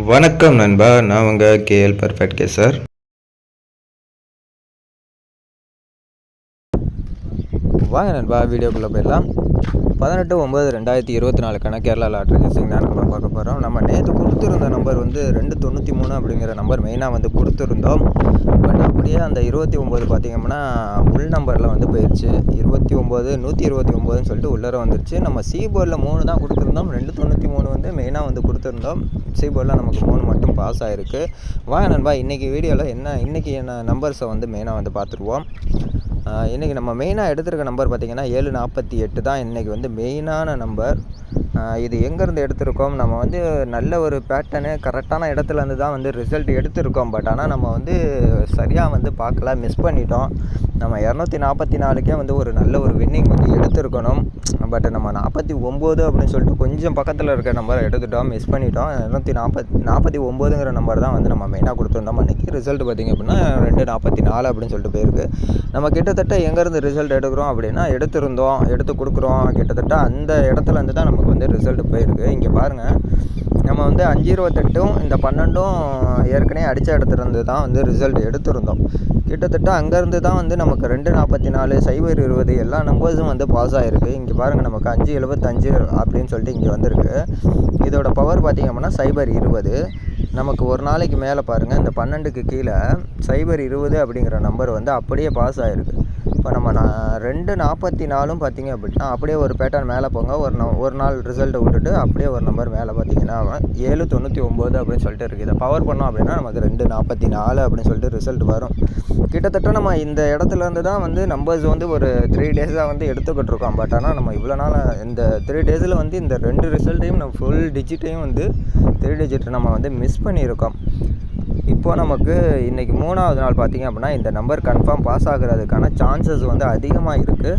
வணக்கம் நண்பா, நான் உங்கள் கேஎல் பர்ஃபெக்ட் கேசர். வாங்க நண்பா, வீடியோக்குள்ளே போயிடலாம். 18/9/2024 கேரளா லாட்ரி ரேசிங் தான் நம்ம பார்க்க போகிறோம். நம்ம நேற்று கொடுத்துருந்த நம்பர் வந்து 293 அப்படிங்கிற நம்பர் மெயினாக வந்து கொடுத்துருந்தோம். பட் அப்படியே அந்த 29 பார்த்திங்கன்னா உள் நம்பரில் வந்து போயிடுச்சு. 29 129ன்னு சொல்லிட்டு உள்ளர வந்துருச்சு. நம்ம சி போர்டில் 3 தான் கொடுத்துருந்தோம். 293 வந்து மெயினாக வந்து கொடுத்துருந்தோம். சி போர்டில் நமக்கு 3 மட்டும் பாஸ் ஆகிருக்கு. வாங்க நண்பா, இன்றைக்கி வீடியோவில் இன்றைக்கி என்ன நம்பர்ஸை வந்து மெயினாக வந்து பார்த்துருவோம். இன்றைக்கி நம்ம மெயினாக எடுத்துருக்க நம்பர் பார்த்திங்கன்னா 748 தான் இன்றைக்கி வந்து மெயினான நம்பர். இது எங்கேருந்து எடுத்திருக்கோம், நம்ம வந்து நல்ல ஒரு பேட்டர்னு கரெக்டான இடத்துலேருந்து தான் வந்து ரிசல்ட் எடுத்திருக்கோம். பட் ஆனால் நம்ம வந்து சரியாக வந்து பார்க்கல, மிஸ் பண்ணிட்டோம். நம்ம 244க்கே வந்து ஒரு நல்ல ஒரு வின்னிங் வந்து எடுத்திருக்கணும். பட் நம்ம 49 அப்படின்னு சொல்லிட்டு கொஞ்சம் பக்கத்தில் இருக்க நம்பரை எடுத்துட்டோம், மிஸ் பண்ணிட்டோம். 249ங்கிற நம்பர் தான் வந்து நம்ம மெயினாக கொடுத்துருந்தோம். அன்றைக்கி ரிசல்ட் பார்த்திங்க அப்படின்னா 244 அப்படின்னு சொல்லிட்டு போயிருக்கு. நம்ம கிட்டத்தட்ட எங்கேருந்து ரிசல்ட் எடுக்கிறோம் அப்படின்னா எடுத்து கொடுக்குறோம். கிட்டத்தட்ட அந்த இடத்துலேருந்து தான் நமக்கு வந்து ரிசல்ட் போயிருக்கு. இங்கே பாருங்கள், நம்ம வந்து 528ம் இந்த 12ம் ஏற்கனவே அடித்த இடத்துலேருந்து தான் வந்து ரிசல்ட் எடுத்திருந்தோம். கிட்டத்தட்ட அங்கேருந்து தான் வந்து நமக்கு 244 020 எல்லா நம்பர்ஸும் வந்து பாஸ் ஆகிருக்கு. இங்கே பாருங்கள், நமக்கு 575 அப்படின்னு சொல்லிட்டு இங்கே வந்திருக்கு. இதோட பவர் பார்த்திங்க அப்படின்னா 020. நமக்கு ஒரு நாளைக்கு மேலே பாருங்கள், இந்த 12க்கு கீழே 020 அப்படிங்கிற நம்பர் வந்து அப்படியே பாஸ் ஆகிருக்கு. இப்போ நம்ம 244ம் பார்த்திங்க அப்படின்னா அப்படியே ஒரு பேட்டர்ன் மேலே போங்க, ஒரு நாள் ரிசல்ட்டை விட்டுட்டு அப்படியே ஒரு நம்பர் மேலே பார்த்திங்கன்னா 799 அப்படின்னு சொல்லிட்டு இருக்குது. இதை பவர் பண்ணோம் அப்படின்னா நமக்கு 244 அப்படின்னு சொல்லிட்டு ரிசல்ட் வரும். கிட்டத்தட்ட நம்ம இந்த இடத்துலேருந்து தான் வந்து நம்பர்ஸ் வந்து ஒரு 3 டேஸாக வந்து எடுத்துக்கிட்டு இருக்கோம். பட் ஆனால் நம்ம இவ்வளோ நாள் இந்த 3 டேஸில் வந்து இந்த 2 ரிசல்ட்டையும் நம்ம ஃபுல் டிஜிட்டையும் வந்து 3 டிஜிட் நம்ம வந்து மிஸ் பண்ணியிருக்கோம். இப்போது நமக்கு இன்றைக்கி 3வது நாள் பார்த்திங்க அப்படின்னா இந்த நம்பர் கன்ஃபார்ம் பாஸ் ஆகிறதுக்கான சான்சஸ் வந்து அதிகமாக இருக்குது.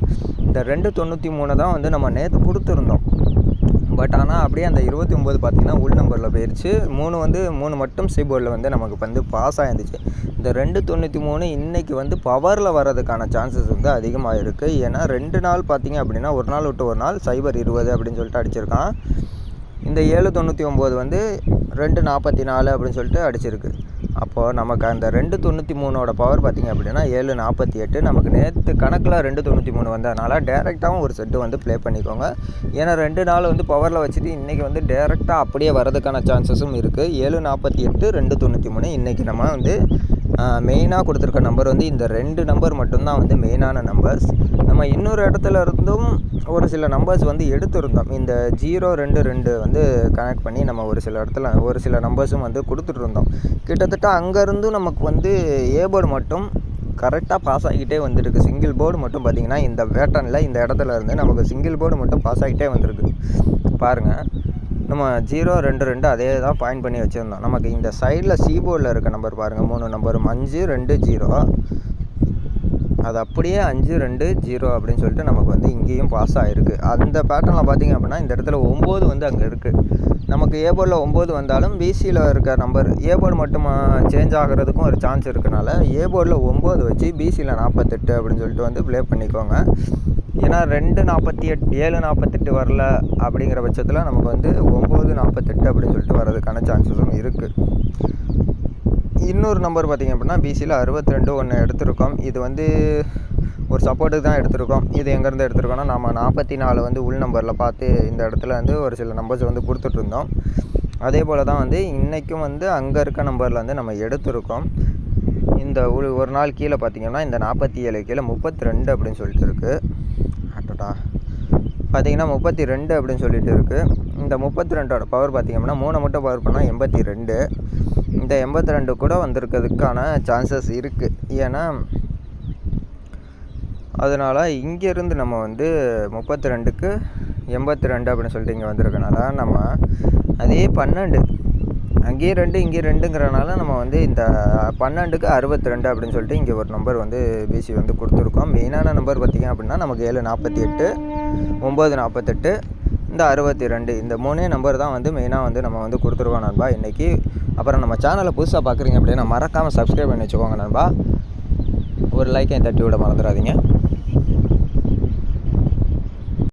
இந்த 293 தான் வந்து நம்ம நேற்று கொடுத்துருந்தோம். பட் ஆனால் அப்படியே அந்த 29 பார்த்திங்கன்னா உள் நம்பரில் போயிடுச்சு. 3 மட்டும் சி போர்டில் வந்து நமக்கு வந்து பாஸ் ஆகிருந்துச்சு. இந்த 293 இன்றைக்கி வந்து பவரில் வர்றதுக்கான சான்சஸ் வந்து அதிகமாக இருக்குது. ஏன்னா 2 நாள் பார்த்திங்க அப்படின்னா ஒரு நாள் விட்டு ஒரு நாள் 020 அப்படின்னு சொல்லிட்டு அடிச்சிருக்கான். இந்த 799 வந்து 244 அப்படின்னு சொல்லிட்டு அடிச்சிருக்கு. அப்போது நமக்கு அந்த 293ஓட பவர் பார்த்திங்க அப்படின்னா 748. நமக்கு நேற்று கணக்கில் 293 வந்ததுனால டேரெக்டாகவும் ஒரு செட்டு வந்து ப்ளே பண்ணிக்கோங்க. ஏன்னா 2 நாள் வந்து பவரில் வச்சுட்டு இன்றைக்கி வந்து டேரெக்டாக அப்படியே வரதுக்கான சான்சஸும் இருக்குது. 748 293 இன்றைக்கி நம்ம வந்து மெயினாக கொடுத்துருக்க நம்பர் வந்து இந்த 2 நம்பர் மட்டும்தான் வந்து மெயினான நம்பர்ஸ். நம்ம இன்னொரு இடத்துல இருந்தும் ஒரு சில நம்பர்ஸ் வந்து எடுத்துருந்தோம். இந்த 022 வந்து கனெக்ட் பண்ணி நம்ம ஒரு சில இடத்துல ஒரு சில நம்பர்ஸும் வந்து கொடுத்துட்ருந்தோம். கிட்டத்தட்ட அங்கேருந்தும் நமக்கு வந்து ஏ போர்டு மட்டும் கரெக்டாக பாஸ் ஆகிக்கிட்டே வந்துருக்கு. சிங்கிள் போர்டு மட்டும் பார்த்திங்கன்னா இந்த பேட்டர்னில் இந்த இடத்துல இருந்து நமக்கு சிங்கிள் போர்டு மட்டும் பாஸ் ஆகிட்டே வந்திருக்கு. பாருங்கள், நம்ம 022 அதே தான் பாயிண்ட் பண்ணி வச்சுருந்தோம். நமக்கு இந்த சைடில் சி போர்டில் இருக்க நம்பர் பாருங்கள், 3 நம்பரும் 520, அது அப்படியே 520 அப்படின்னு சொல்லிட்டு நமக்கு வந்து இங்கேயும் பாஸ் ஆகிருக்கு. அந்த பேட்டர்னில் பார்த்திங்க அப்படின்னா இந்த இடத்துல 9 வந்து அங்கே இருக்குது. நமக்கு ஏ போர்டில் 9 வந்தாலும் பிசியில் இருக்க நம்பர் ஏ போர்டு மட்டும் சேஞ்ச் ஆகிறதுக்கும் ஒரு சான்ஸ் இருக்கனால ஏ போர்டில் 9 வச்சு பிசியில் 48 அப்படின்னு சொல்லிட்டு வந்து ப்ளே பண்ணிக்கோங்க. ஏன்னா 748 வரல அப்படிங்கிற பட்சத்தில் நமக்கு வந்து 948 அப்படின்னு சொல்லிட்டு வர்றதுக்கான சான்சஸும் இருக்குது. இன்னொரு நம்பர் பார்த்திங்க அப்படின்னா பிசியில் 62 ஒன்று எடுத்திருக்கோம். இது வந்து ஒரு சப்போர்ட்டுக்கு தான் எடுத்திருக்கோம். இது எங்கேருந்து எடுத்திருக்கோன்னா நம்ம 44 வந்து உள் நம்பரில் பார்த்து இந்த இடத்துல வந்து ஒரு சில நம்பர்ஸ் வந்து கொடுத்துட்ருந்தோம். அதே போல் தான் வந்து இன்றைக்கும் வந்து அங்கே இருக்க நம்பரில் வந்து நம்ம எடுத்திருக்கோம். இந்த ஒரு நாள் கீழே பார்த்திங்கன்னா இந்த 47 கீழே 32 அப்படின்னு சொல்லிட்டு இருக்குது. பார்த்திங்கன்னா 32 அப்படின்னு சொல்லிட்டு இருக்குது. இந்த 32ஓட பவர் பார்த்திங்க அப்படின்னா 3 மட்டும் பவர் பண்ணால் 82. இந்த 82 கூட வந்திருக்கிறதுக்கான சான்சஸ் இருக்குது. ஏன்னா அதனால் இங்கேருந்து நம்ம வந்து 32க்கு 82 அப்படின்னு சொல்லிட்டு இங்கே வந்திருக்கனால நம்ம அதே 12 அங்கேயே 2 இங்கே 2ங்கிறனால நம்ம வந்து இந்த 12க்கு 62 அப்படின்னு சொல்லிட்டு இங்கே ஒரு நம்பர் வந்து பிசி வந்து கொடுத்துருக்கோம். மெயினான நம்பர் பார்த்திங்க அப்படின்னா நமக்கு 748 948 இந்த 62 இந்த 3 நம்பர் தான் வந்து மெயினாக வந்து நம்ம வந்து கொடுத்துருக்கோம் நண்பா இன்றைக்கி. அப்புறம் நம்ம சேனலை புதுசாக பார்க்குறீங்க அப்படின்னா மறக்காமல் சப்ஸ்கிரைப் பண்ணி வச்சுக்கோங்க நண்பா. ஒரு லைக்கையும் தட்டி விட மறந்துடாதீங்க.